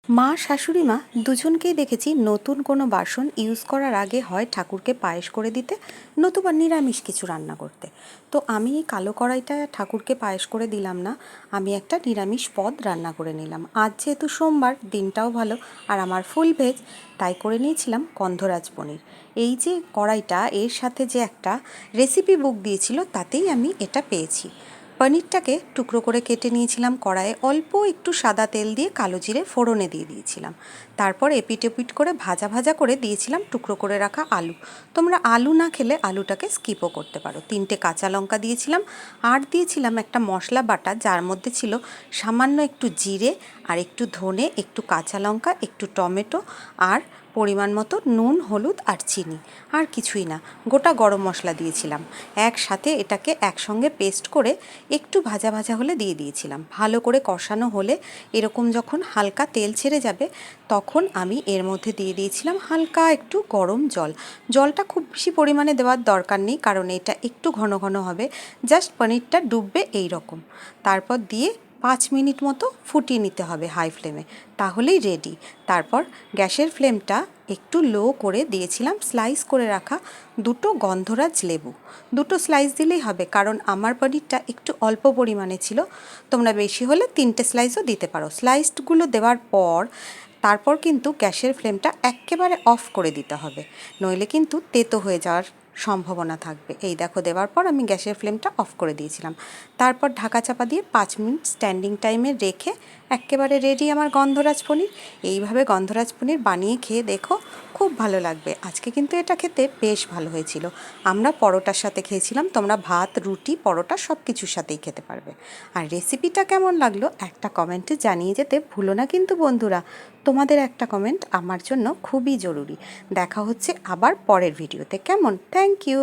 মা শাশুড়ি মা দুজনকেই দেখেছি নতুন কোনো বাসন ইউজ করার আগে হয় ঠাকুরকে পায়েস করে দিতে, নতুবা নিরামিষ কিছু রান্না করতে। তো আমি এই কালো কড়াইটা ঠাকুরকে পায়েস করে দিলাম না, আমি একটা নিরামিষ পদ রান্না করে নিলাম। আজ যেহেতু সোমবার, দিনটাও ভালো, আর আমার ফুল ভেজ, তাই করে নিয়েছিলাম গন্ধরাজ পনির। এই যে কড়াইটা, এর সাথে যে একটা রেসিপি বুক দিয়েছিল তাতেই আমি এটা পেয়েছি। পনিরটাকে টুকরো করে কেটে নিয়েছিলাম, কড়াইয়ে অল্প একটু সাদা তেল দিয়ে কালো জিরে ফোড়নে দিয়ে দিয়েছিলাম। তারপর এপিট ওপিট করে ভাজা ভাজা করে দিয়েছিলাম টুকরো করে রাখা আলু। তোমরা আলু না খেলে আলুটাকে স্কিপও করতে পারো। 3টে কাঁচা লঙ্কা দিয়েছিলাম, আর দিয়েছিলাম একটা মশলা বাটা, যার মধ্যে ছিল সামান্য একটু জিরে আর একটু ধনে, একটু কাঁচা লঙ্কা, একটু টমেটো, আর পরিমাণ মতো নুন, হলুদ আর চিনি, আর কিছুই না। গোটা গরম মশলা দিয়েছিলাম। একসাথে এটাকে একসঙ্গে পেস্ট করে একটু ভাজা ভাজা হলে দিয়ে দিয়েছিলাম। ভালো করে কষানো হলে এরকম যখন হালকা তেল ছেড়ে যাবে, তখন আমি এর মধ্যে দিয়ে দিয়েছিলাম হালকা একটু গরম জল। জলটা খুব বেশি পরিমাণে দেওয়ার দরকার নেই, কারণ এটা একটু ঘন ঘন হবে, জাস্ট পনিরটা ডুববে এই রকম। তারপর দিয়ে 5 মিনিট মতো ফুটিয়ে নিতে হবে হাই ফ্লেমে, তাহলেই রেডি। তারপর গ্যাসের ফ্লেমটা একটু লো করে দিয়েছিলাম স্লাইস করে রাখা 2টো গন্ধরাজ লেবু। 2টো স্লাইস দিলেই হবে, কারণ আমার পনিরটা একটু অল্প পরিমাণে ছিল। তোমরা বেশি হলে 3টে স্লাইসও দিতে পারো। স্লাইসডগুলো দেওয়ার পর তারপর কিন্তু গ্যাসের ফ্লেমটা একেবারে অফ করে দিতে হবে, নইলে কিন্তু তেতো হয়ে যাওয়ার সম্ভাবনা থাকবে। এই দেখো, দেওয়ার পর আমি গ্যাসের ফ্লেমটা অফ করে দিয়েছিলাম। তারপর ঢাকা চাপা দিয়ে 5 মিনিট স্ট্যান্ডিং টাইমে রেখে একেবারে রেডি আমার গন্ধরাজ পনির। এইভাবে গন্ধরাজ পনির বানিয়ে খেয়ে দেখো, খুব ভালো লাগবে। আজকে কিন্তু এটা খেতে বেশ ভালো হয়েছিল। আমরা পরোটার সাথে খেয়েছিলাম, তোমরা ভাত, রুটি, পরোটা সব কিছুর সাথেই খেতে পারবে। আর রেসিপিটা কেমন লাগলো একটা কমেন্টে জানিয়ে যেতে ভুলো না কিন্তু বন্ধুরা। তোমাদের একটা কমেন্ট আমার জন্য খুবই জরুরি। দেখা হচ্ছে আবার পরের ভিডিওতে, কেমন? Thank you.